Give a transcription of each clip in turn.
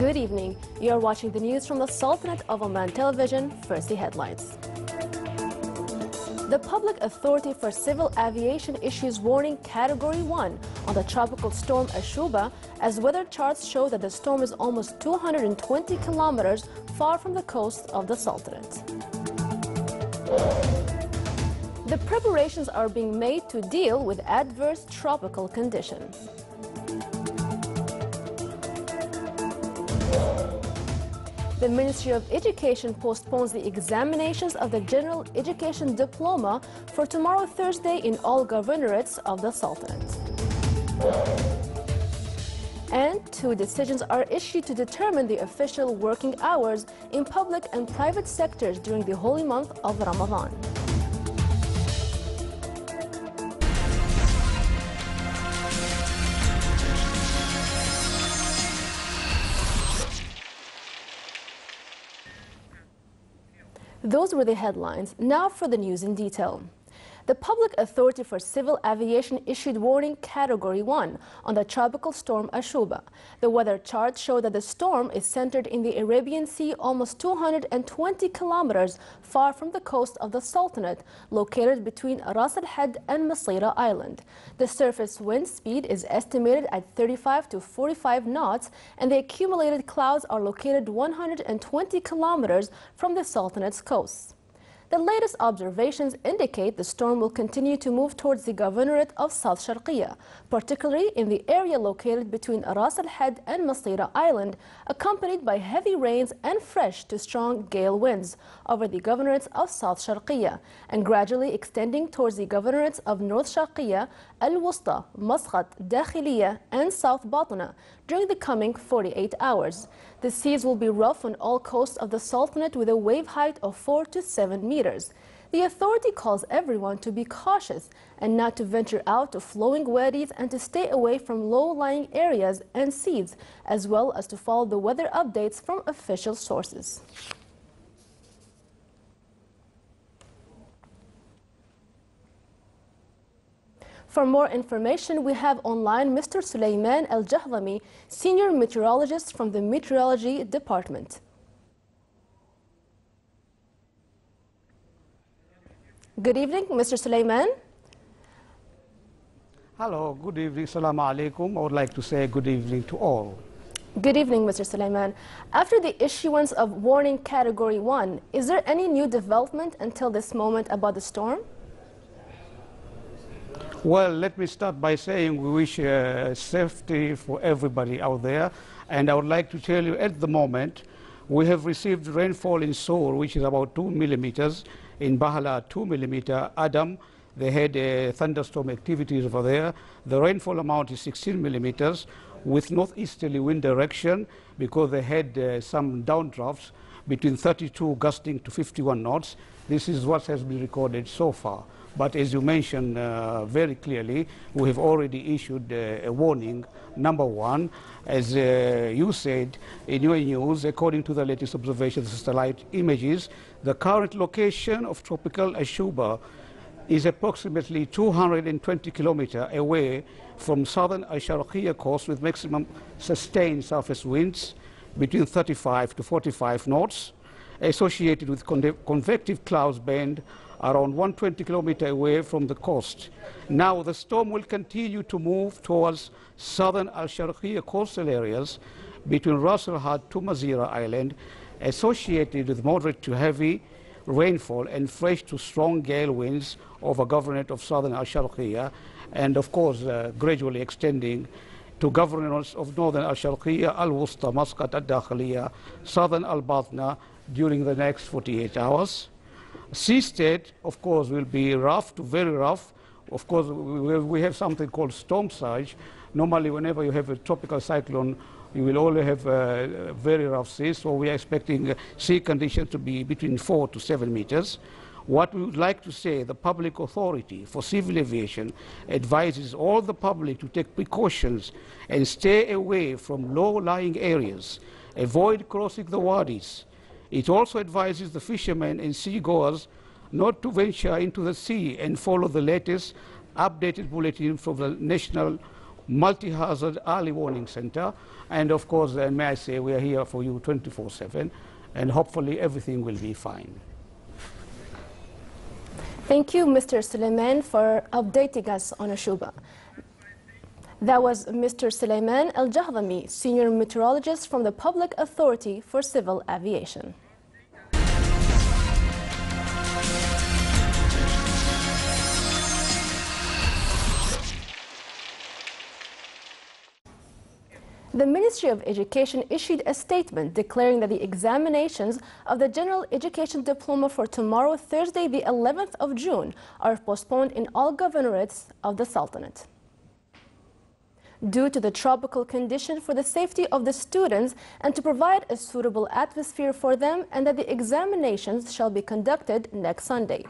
Good evening. You are watching the news from the Sultanate of Oman Television. First, the headlines. The Public Authority for Civil Aviation issues warning Category 1 on the tropical storm Ashuba, as weather charts show that the storm is almost 220 kilometers far from the coast of the Sultanate. The preparations are being made to deal with adverse tropical conditions. The Ministry of Education postpones the examinations of the General Education Diploma for tomorrow, Thursday, in all governorates of the Sultanate. And 2 decisions are issued to determine the official working hours in public and private sectors during the holy month of Ramadan. Those were the headlines. Now for the news in detail. The Public Authority for Civil Aviation issued warning Category 1 on the tropical storm Ashuba. The weather charts show that the storm is centered in the Arabian Sea, almost 220 kilometers far from the coast of the Sultanate, located between Ras al-Had and Masira Island. The surface wind speed is estimated at 35 to 45 knots, and the accumulated clouds are located 120 kilometers from the Sultanate's coast. The latest observations indicate the storm will continue to move towards the governorate of South Sharqiya, particularly in the area located between Ras al-Had and Masira Island, accompanied by heavy rains and fresh to strong gale winds over the governorates of South Sharqiya, and gradually extending towards the governorates of North Sharqiya, Al-Wusta, Masqat, Dakhiliya, and South Batna during the coming 48 hours. The seas will be rough on all coasts of the Sultanate with a wave height of 4 to 7 meters. The authority calls everyone to be cautious and not to venture out to flowing wadis and to stay away from low-lying areas and seas, as well as to follow the weather updates from official sources. For more information, we have online Mr. Sulaiman Al-Jahlami, Senior Meteorologist from the Meteorology Department. Good evening, Mr. Sulaiman. Hello, good evening. Assalamu alaikum. I would like to say good evening to all. Good evening, Mr. Sulaiman. After the issuance of warning Category 1, is there any new development until this moment about the storm? Well, let me start by saying we wish safety for everybody out there. And I would like to tell you at the moment, we have received rainfall in Sour, which is about 2 millimeters, in Bahala 2 millimeter, Adam, they had thunderstorm activities over there. The rainfall amount is 16 millimeters with northeasterly wind direction because they had some downdrafts between 32 gusting to 51 knots. This is what has been recorded so far. But as you mentioned very clearly, we have already issued a warning, number 1. As you said in your news, according to the latest observations of satellite images, the current location of tropical Ashuba is approximately 220 kilometers away from southern Al-Sharqiya coast with maximum sustained surface winds between 35 to 45 knots, associated with convective clouds band around 120 kilometers away from the coast. Now the storm will continue to move towards southern Al-Sharqiya coastal areas between Ras al-Had to Masira Island, associated with moderate to heavy rainfall and fresh to strong gale winds over governorate of southern Al-Sharqiya, and of course gradually extending to governorates of northern Al-Sharqiya, Al-Wusta, Masqat, Al-Dakhiliya, southern Al-Batna during the next 48 hours. Sea state, of course, will be rough to very rough. Of course, we have something called storm surge. Normally, whenever you have a tropical cyclone, you will only have very rough seas. So we are expecting sea conditions to be between 4 to 7 meters. What we would like to say, the Public Authority for Civil Aviation advises all the public to take precautions and stay away from low-lying areas. Avoid crossing the wadis. It also advises the fishermen and seagoers not to venture into the sea and follow the latest updated bulletin from the National multi-hazard early warning center. And of course, may I say, we are here for you 24/7, and hopefully everything will be fine. Thank you, Mr. Suleiman, for updating us on Ashuba. That was Mr. Suleiman Al-Jahdami, Senior Meteorologist from the Public Authority for Civil Aviation. The Ministry of Education issued a statement declaring that the examinations of the General Education Diploma for tomorrow, Thursday, the 11th of June, are postponed in all governorates of the Sultanate. Due to the tropical condition, for the safety of the students and to provide a suitable atmosphere for them, and that the examinations shall be conducted next Sunday.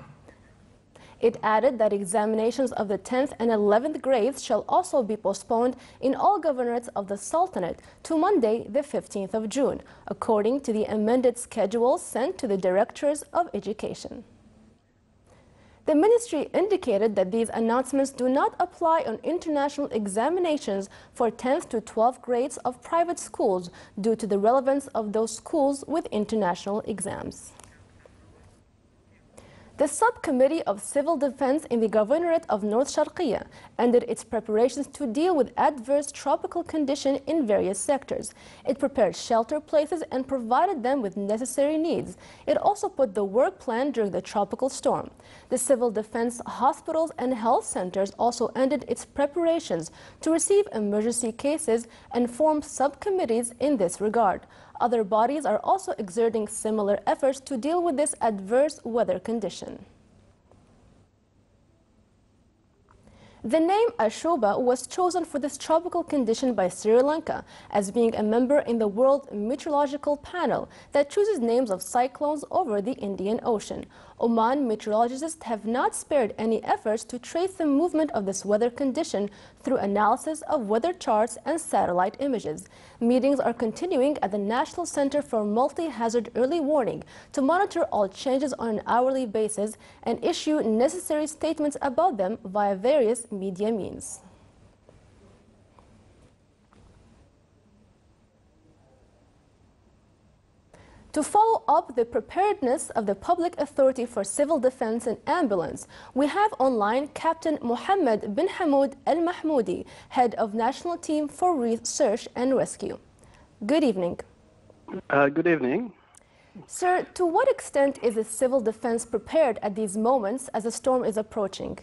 It added that examinations of the 10th and 11th grades shall also be postponed in all governorates of the Sultanate to Monday, the 15th of June, according to the amended schedule sent to the Directors of Education. The ministry indicated that these announcements do not apply on international examinations for 10th to 12th grades of private schools due to the relevance of those schools with international exams. The Subcommittee of Civil Defense in the Governorate of North Sharqiya ended its preparations to deal with adverse tropical condition in various sectors. It prepared shelter places and provided them with necessary needs. It also put the work plan during the tropical storm. The Civil Defense hospitals and health centers also ended its preparations to receive emergency cases and formed subcommittees in this regard. Other bodies are also exerting similar efforts to deal with this adverse weather condition. The name Ashuba was chosen for this tropical condition by Sri Lanka as being a member in the World Meteorological Panel that chooses names of cyclones over the Indian Ocean. Oman meteorologists have not spared any efforts to trace the movement of this weather condition through analysis of weather charts and satellite images. Meetings are continuing at the National Center for Multi-Hazard Early Warning to monitor all changes on an hourly basis and issue necessary statements about them via various media means. To follow up the preparedness of the Public Authority for Civil Defense and Ambulance, we have online Captain Mohammed bin Hamoud Al-Mahmoudi, Head of National Team for Research and Rescue. Good evening. Good evening. Sir, to what extent is the civil defense prepared at these moments as the storm is approaching?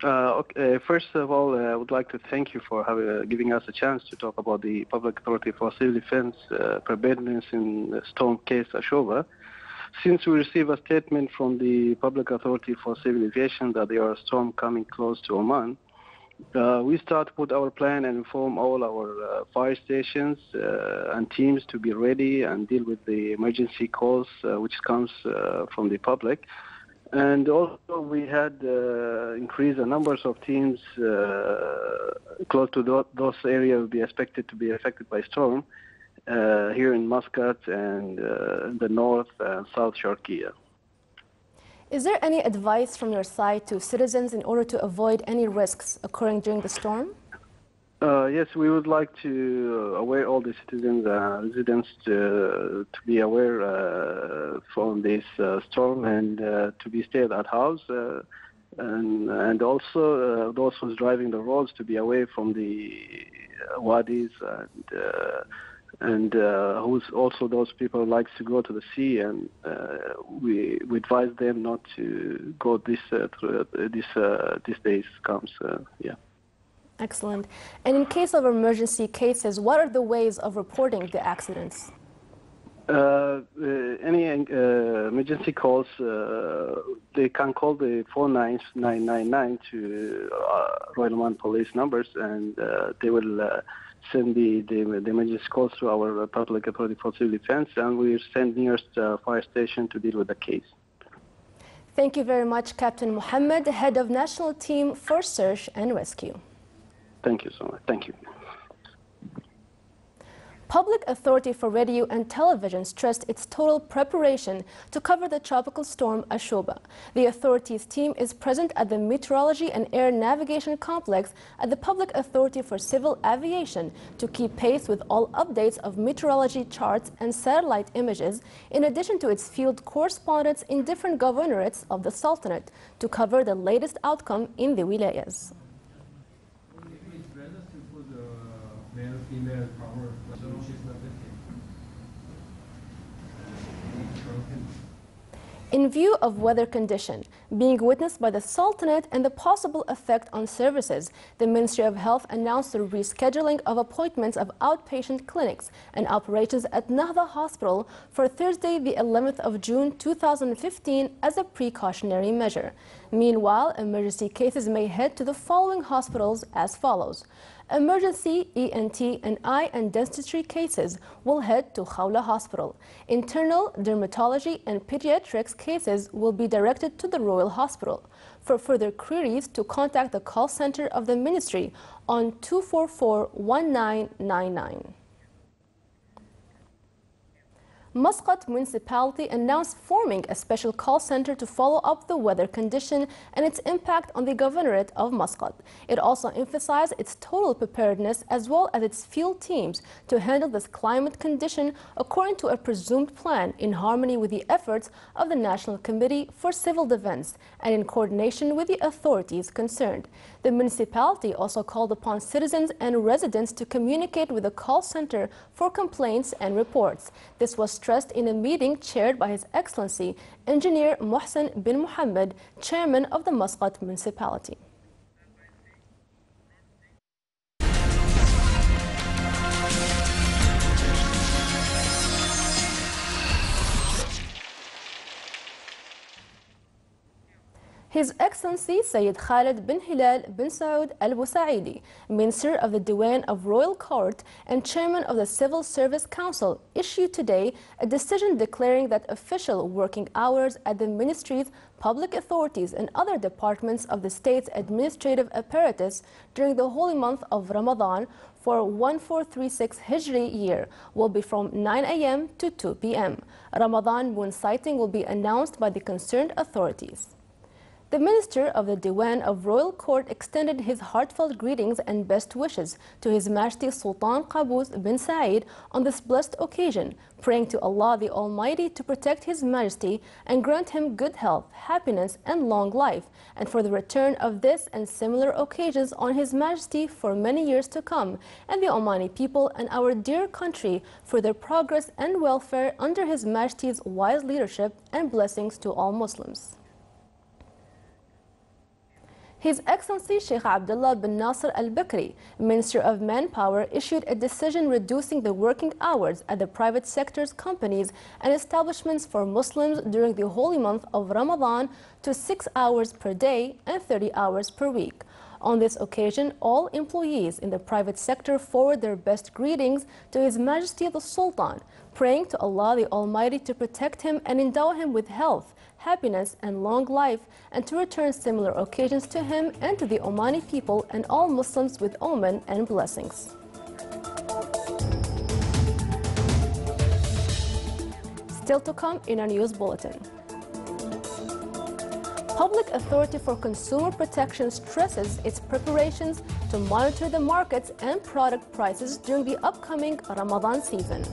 First of all, I would like to thank you for giving us a chance to talk about the Public Authority for Civil Defense preparedness in the storm case Ashuba. Since we received a statement from the Public Authority for Civil Aviation that there are a storm coming close to Oman, we start to put our plan and inform all our fire stations and teams to be ready and deal with the emergency calls which comes from the public. And also we had increased the numbers of teams close to those areas will be expected to be affected by storm here in Muscat and the north and south Sharqiya. Is there any advice from your side to citizens in order to avoid any risks occurring during the storm? Yes, we would like to aware all the citizens and residents to be aware from this storm and to be stay at house and also those who's driving the roads to be away from the wadis and who's also those people who likes to go to the sea, and we advise them not to go these days comes. Yeah. Excellent. And in case of emergency cases, what are the ways of reporting the accidents? Any emergency calls, they can call the 49999 to Royal Oman Police numbers, and they will send the emergency calls to our Public Authority for Civil Defense, and we send nearest fire station to deal with the case. Thank you very much, Captain Mohammed, Head of National Team for Search and Rescue. Thank you so much. Thank you. Public Authority for Radio and Television stressed its total preparation to cover the tropical storm Ashoba. The authority's team is present at the Meteorology and Air Navigation Complex at the Public Authority for Civil Aviation to keep pace with all updates of meteorology charts and satellite images, in addition to its field correspondents in different governorates of the Sultanate to cover the latest outcome in the wilayas. Male-female power. In view of weather condition being witnessed by the Sultanate and the possible effect on services, the Ministry of Health announced the rescheduling of appointments of outpatient clinics and operations at Nahda Hospital for Thursday, the 11th of June 2015 as a precautionary measure. Meanwhile, emergency cases may head to the following hospitals as follows. Emergency, ENT, and eye and dentistry cases will head to Khawla Hospital. Internal, dermatology, and pediatrics cases will be directed to the Royal Hospital. For further queries, to contact the call center of the Ministry on 244-1999. Muscat municipality announced forming a special call center to follow up the weather condition and its impact on the governorate of Muscat. It also emphasized its total preparedness as well as its field teams to handle this climate condition according to a presumed plan in harmony with the efforts of the National Committee for Civil Defense and in coordination with the authorities concerned. The municipality also called upon citizens and residents to communicate with the call center for complaints and reports. This was stressed in a meeting chaired by His Excellency Engineer Mohsen bin Mohammed, Chairman of the Muscat Municipality. His Excellency Sayyid Khalid bin Hilal bin Saud Al Busaidi, Minister of the Diwan of Royal Court and Chairman of the Civil Service Council, issued today a decision declaring that official working hours at the ministries, public authorities and other departments of the state's administrative apparatus during the holy month of Ramadan for 1436 Hijri year will be from 9 a.m. to 2 p.m. Ramadan moon sighting will be announced by the concerned authorities. The Minister of the Diwan of Royal Court extended his heartfelt greetings and best wishes to His Majesty Sultan Qaboos bin Said on this blessed occasion, praying to Allah the Almighty to protect His Majesty and grant him good health, happiness and long life, and for the return of this and similar occasions on His Majesty for many years to come, and the Omani people and our dear country for their progress and welfare under His Majesty's wise leadership, and blessings to all Muslims. His Excellency Sheikh Abdullah bin Nasser al-Bakri, Minister of Manpower, issued a decision reducing the working hours at the private sector's companies and establishments for Muslims during the holy month of Ramadan to 6 hours per day and 30 hours per week. On this occasion, all employees in the private sector forward their best greetings to His Majesty the Sultan, praying to Allah the Almighty to protect him and endow him with health, happiness and long life, and to return similar occasions to him and to the Omani people and all Muslims with omen and blessings. Still to come in our news bulletin. Public Authority for Consumer Protection stresses its preparations to monitor the markets and product prices during the upcoming Ramadan season.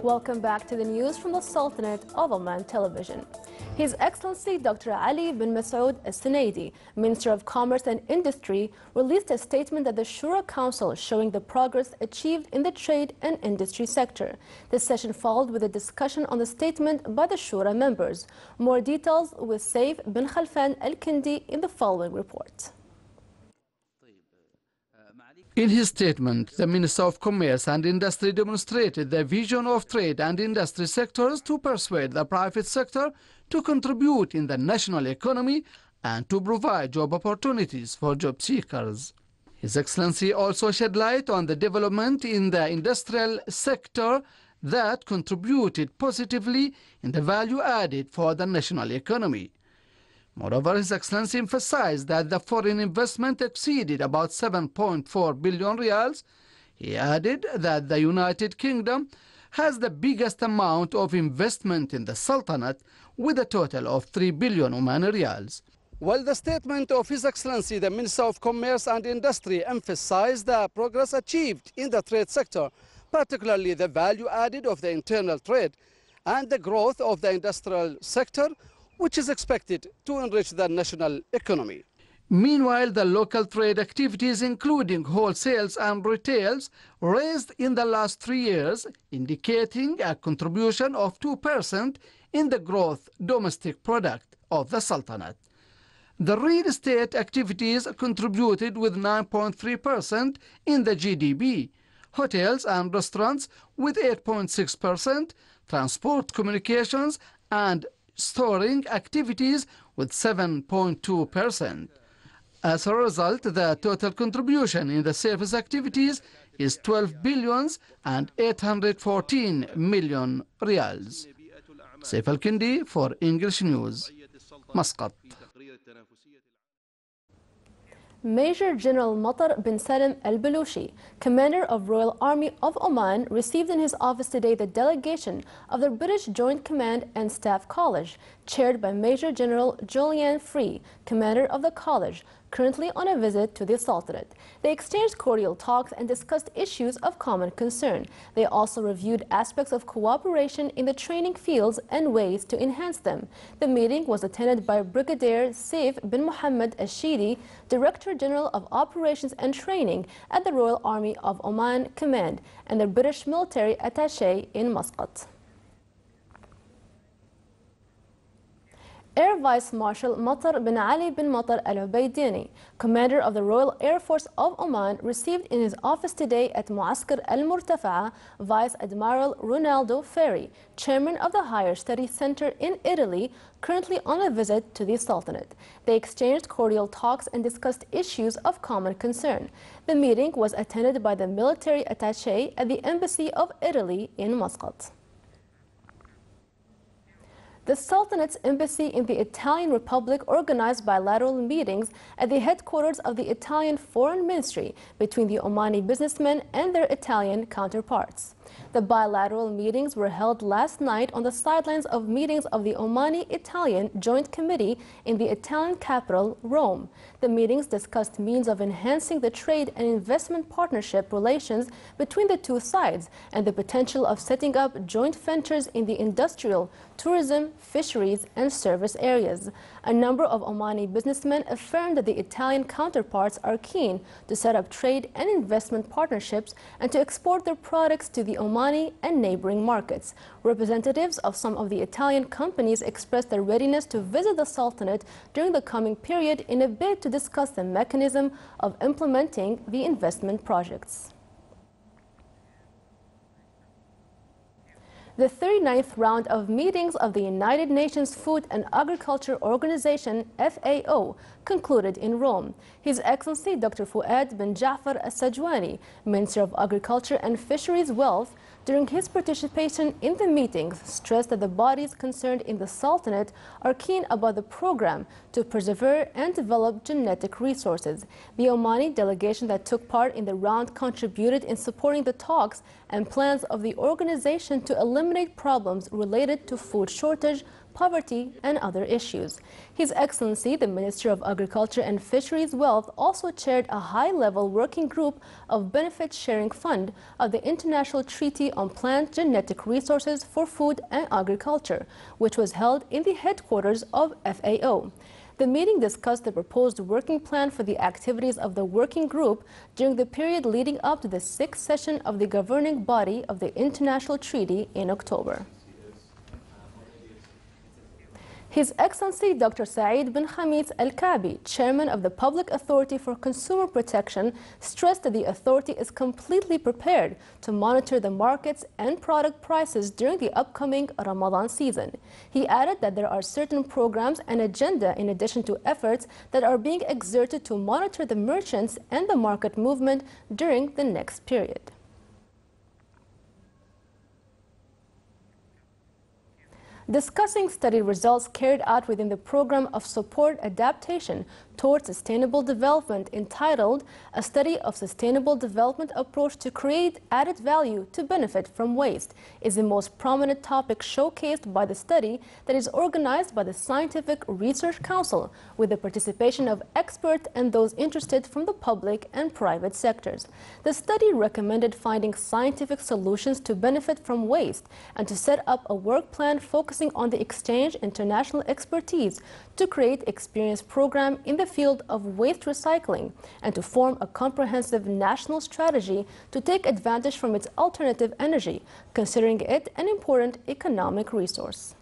Welcome back to the news from the Sultanate of Oman Television. His Excellency Dr. Ali bin Masoud Al-Sunaidi, Minister of Commerce and Industry, released a statement that the Shura Council showing the progress achieved in the trade and industry sector. This session followed with a discussion on the statement by the Shura members. More details with Saif bin Khalfan Al-Kindi in the following report. In his statement, the Minister of Commerce and Industry demonstrated the vision of trade and industry sectors to persuade the private sector to contribute in the national economy and to provide job opportunities for job seekers. His Excellency also shed light on the development in the industrial sector that contributed positively in the value added for the national economy. Moreover, His Excellency emphasized that the foreign investment exceeded about 7.4 billion riyals. He added that the United Kingdom has the biggest amount of investment in the Sultanate with a total of 3 billion Omani riyals. While the statement of His Excellency, the Minister of Commerce and Industry, emphasized the progress achieved in the trade sector, particularly the value added of the internal trade and the growth of the industrial sector, which is expected to enrich the national economy. Meanwhile, the local trade activities, including wholesales and retails, raised in the last 3 years, indicating a contribution of 2% in the gross domestic product of the Sultanate. The real estate activities contributed with 9.3% in the GDP, hotels and restaurants with 8.6%, transport, communications and storing activities with 7.2%. As a result, the total contribution in the service activities is 12 billions and 814 million riyals. Saif Al-Kindi for English News, Muscat. Major General Matar bin Salim al-Balushi, Commander of Royal Army of Oman, received in his office today the delegation of the British Joint Command and Staff College, chaired by Major General Julian Free, Commander of the College, currently on a visit to the Sultanate. They exchanged cordial talks and discussed issues of common concern. They also reviewed aspects of cooperation in the training fields and ways to enhance them. The meeting was attended by Brigadier Saif bin Muhammad Ashidi, Director General of Operations and Training at the Royal Army of Oman Command, and the British Military Attaché in Muscat. Air Vice Marshal Matar bin Ali bin Matar al-Ubaidini, Commander of the Royal Air Force of Oman, received in his office today at Muaskar al-Murtafa'a Vice Admiral Ronaldo Ferri, Chairman of the Higher Study Center in Italy, currently on a visit to the Sultanate. They exchanged cordial talks and discussed issues of common concern. The meeting was attended by the military attaché at the Embassy of Italy in Muscat. The Sultanate's embassy in the Italian Republic organized bilateral meetings at the headquarters of the Italian Foreign Ministry between the Omani businessmen and their Italian counterparts. The bilateral meetings were held last night on the sidelines of meetings of the Omani-Italian Joint Committee in the Italian capital, Rome. The meetings discussed means of enhancing the trade and investment partnership relations between the two sides and the potential of setting up joint ventures in the industrial, tourism, fisheries and service areas. A number of Omani businessmen affirmed that the Italian counterparts are keen to set up trade and investment partnerships and to export their products to the Omani and neighboring markets. Representatives of some of the Italian companies expressed their readiness to visit the Sultanate during the coming period in a bid to discuss the mechanism of implementing the investment projects. The 39th round of meetings of the United Nations Food and Agriculture Organization, FAO, concluded in Rome. His Excellency Dr. Fouad bin Jafar Al-Sajwani, Minister of Agriculture and Fisheries Wealth, during his participation in the meetings, stressed that the bodies concerned in the Sultanate are keen about the program to preserve and develop genetic resources. The Omani delegation that took part in the round contributed in supporting the talks and plans of the organization to eliminate problems related to food shortage, poverty, and other issues. His Excellency, the Minister of Agriculture and Fisheries Wealth, also chaired a high-level working group of Benefit Sharing Fund of the International Treaty on Plant Genetic Resources for Food and Agriculture, which was held in the headquarters of FAO. The meeting discussed the proposed working plan for the activities of the working group during the period leading up to the 6th session of the governing body of the International Treaty in October. His Excellency Dr. Saeed bin Khamis Al-Kaabi, Chairman of the Public Authority for Consumer Protection, stressed that the authority is completely prepared to monitor the markets and product prices during the upcoming Ramadan season. He added that there are certain programs and agenda in addition to efforts that are being exerted to monitor the merchants and the market movement during the next period. Discussing study results carried out within the Program of Support Adaptation Towards Sustainable Development entitled A Study of Sustainable Development Approach to Create Added Value to Benefit from Waste is the most prominent topic showcased by the study that is organized by the Scientific Research Council with the participation of experts and those interested from the public and private sectors. The study recommended finding scientific solutions to benefit from waste and to set up a work plan focusing on the exchange international expertise to create experience program in the field of waste recycling and to form a comprehensive national strategy to take advantage from its alternative energy, considering it an important economic resource.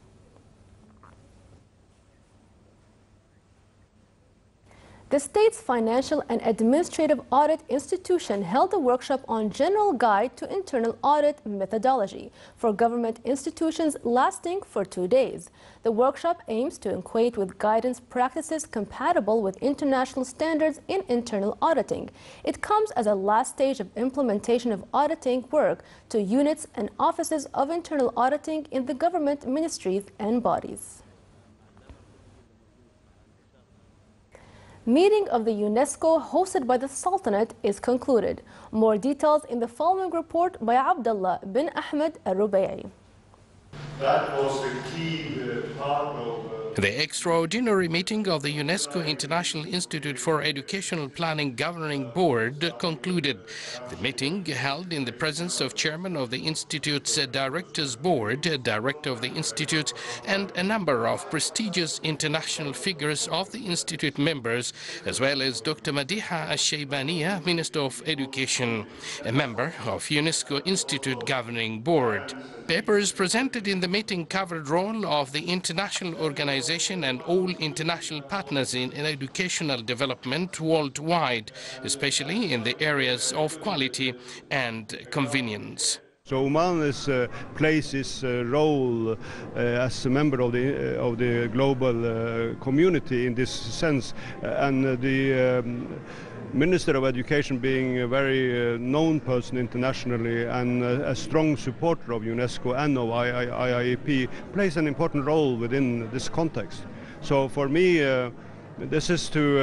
The state's Financial and Administrative Audit Institution held a workshop on General Guide to Internal Audit Methodology for government institutions lasting for 2 days. The workshop aims to equate with guidance practices compatible with international standards in internal auditing. It comes as a last stage of implementation of auditing work to units and offices of internal auditing in the government ministries and bodies. Meeting of the UNESCO hosted by the Sultanate is concluded. More details in the following report by Abdullah bin Ahmed Al-Rubayyi. That was the key part of the extraordinary meeting of the UNESCO International Institute for Educational Planning Governing Board concluded. The meeting, held in the presence of Chairman of the Institute's Directors Board, Director of the Institute, and a number of prestigious international figures of the Institute members, as well as Dr. Madiha Al-Shaybaniya, Minister of Education, a member of UNESCO Institute Governing Board. Papers presented in the meeting covered role of the international organization and all international partners in educational development worldwide, especially in the areas of quality and convenience. So Oman plays its role as a member of the global community in this sense, and the Minister of Education, being a very known person internationally and a strong supporter of UNESCO and of IIEP, plays an important role within this context. So for me, this is to,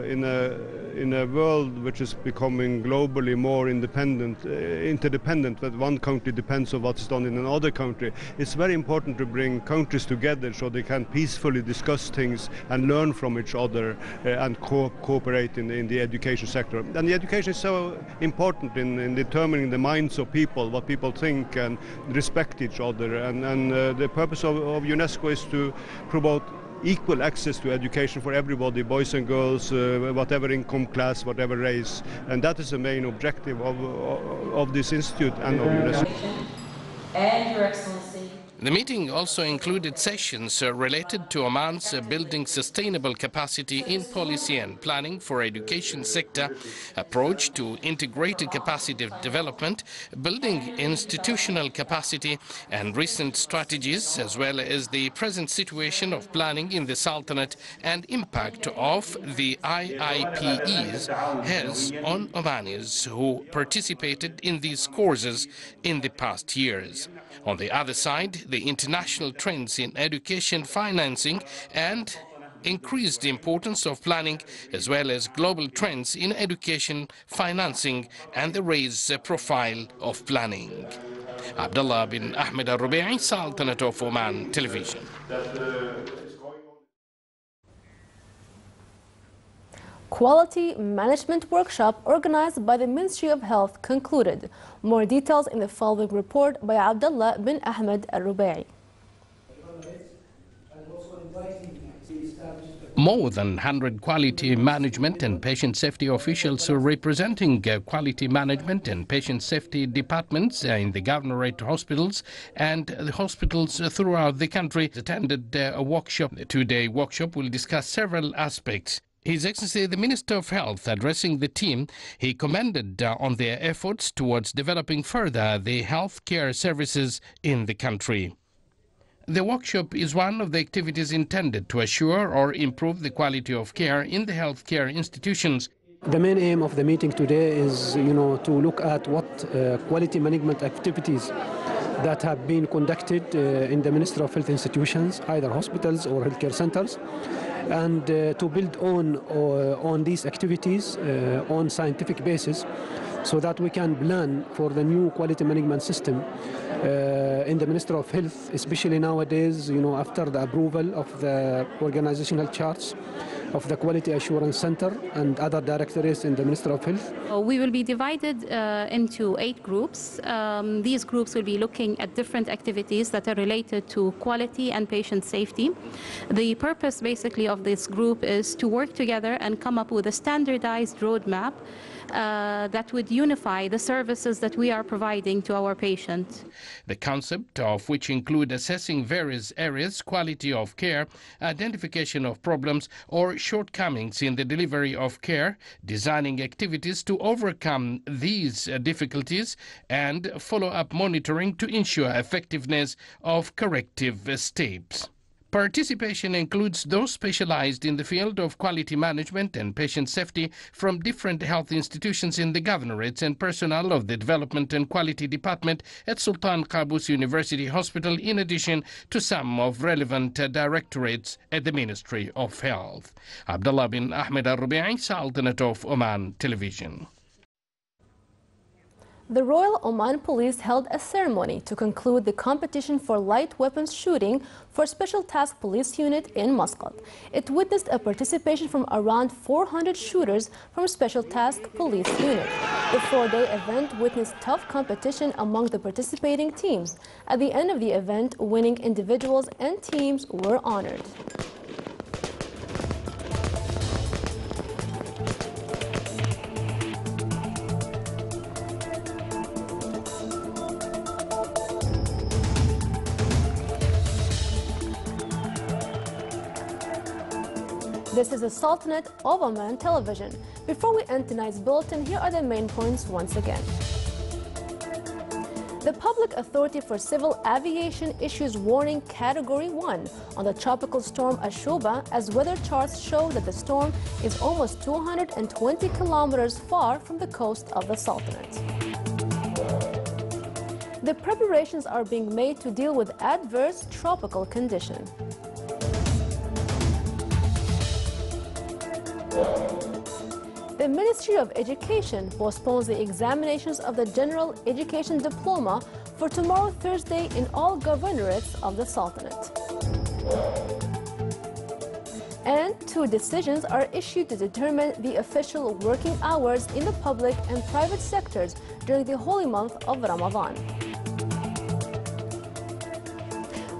in a world which is becoming globally more interdependent, that one country depends on what's done in another country, it's very important to bring countries together so they can peacefully discuss things and learn from each other and cooperate in the education sector. And the education is so important in determining the minds of people, what people think, and respect each other. And the purpose of UNESCO is to promote equal access to education for everybody, boys and girls, whatever income class, whatever race. And that is the main objective of this institute and of UNESCO. And Your Excellency, The meeting also included sessions related to Oman's building sustainable capacity in policy and planning for education sector, approach to integrated capacity development, building institutional capacity, and recent strategies, as well as the present situation of planning in the Sultanate and impact of the IIPE's has on Omanis who participated in these courses in the past years. On the other side, the international trends in education financing and increased importance of planning, as well as global trends in education financing and the raised profile of planning. Abdullah bin Ahmed al-Rubai, Sultanate of Oman Television. Quality management workshop organized by the Ministry of Health concluded. More details in the following report by Abdullah bin Ahmed al-Rubai. More than 100 quality management and patient safety officials representing quality management and patient safety departments in the governorate hospitals and the hospitals throughout the country attended a workshop. The two-day workshop will discuss several aspects. His Excellency the Minister of Health, addressing the team, he commended on their efforts towards developing further the healthcare services in the country. The workshop is one of the activities intended to assure or improve the quality of care in the healthcare institutions. The main aim of the meeting today is, to look at what quality management activities that have been conducted in the Ministry of Health institutions, either hospitals or healthcare centers, and to build on these activities on scientific basis, so that we can plan for the new quality management system in the Ministry of Health, especially nowadays, after the approval of the organizational charts of the Quality Assurance Center and other directorates in the Ministry of Health. We will be divided into 8 groups. These groups will be looking at different activities that are related to quality and patient safety. The purpose basically of this group is to work together and come up with a standardized roadmap that would unify the services that we are providing to our patients. The concept of which include assessing various areas, quality of care, identification of problems or shortcomings in the delivery of care, designing activities to overcome these difficulties, and follow-up monitoring to ensure effectiveness of corrective steps. Participation includes those specialized in the field of quality management and patient safety from different health institutions in the governorates and personnel of the Development and Quality Department at Sultan Qaboos University Hospital, in addition to some of relevant directorates at the Ministry of Health. Abdullah bin Ahmed al-Rubai, Sultanate of Oman Television. The Royal Oman Police held a ceremony to conclude the competition for light weapons shooting for Special Task Police Unit in Muscat. It witnessed a participation from around 400 shooters from Special Task Police Unit. The 4-day event witnessed tough competition among the participating teams. At the end of the event, winning individuals and teams were honored. This is the Sultanate of Oman Television. Before we end tonight's bulletin, here are the main points once again. The Public Authority for Civil Aviation issues warning Category 1 on the tropical storm Ashuba, as weather charts show that the storm is almost 220 kilometers far from the coast of the Sultanate. The preparations are being made to deal with adverse tropical conditions. The Ministry of Education postpones the examinations of the General Education Diploma for tomorrow, Thursday, in all governorates of the Sultanate. And 2 decisions are issued to determine the official working hours in the public and private sectors during the holy month of Ramadan.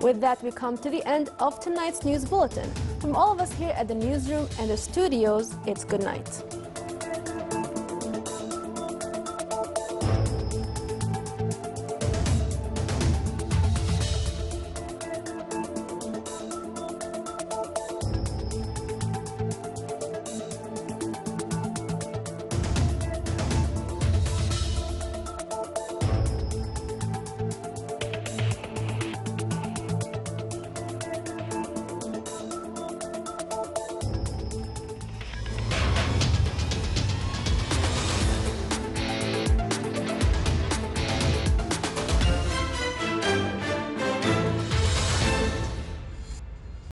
With that, we come to the end of tonight's news bulletin. From all of us here at the newsroom and the studios, it's good night.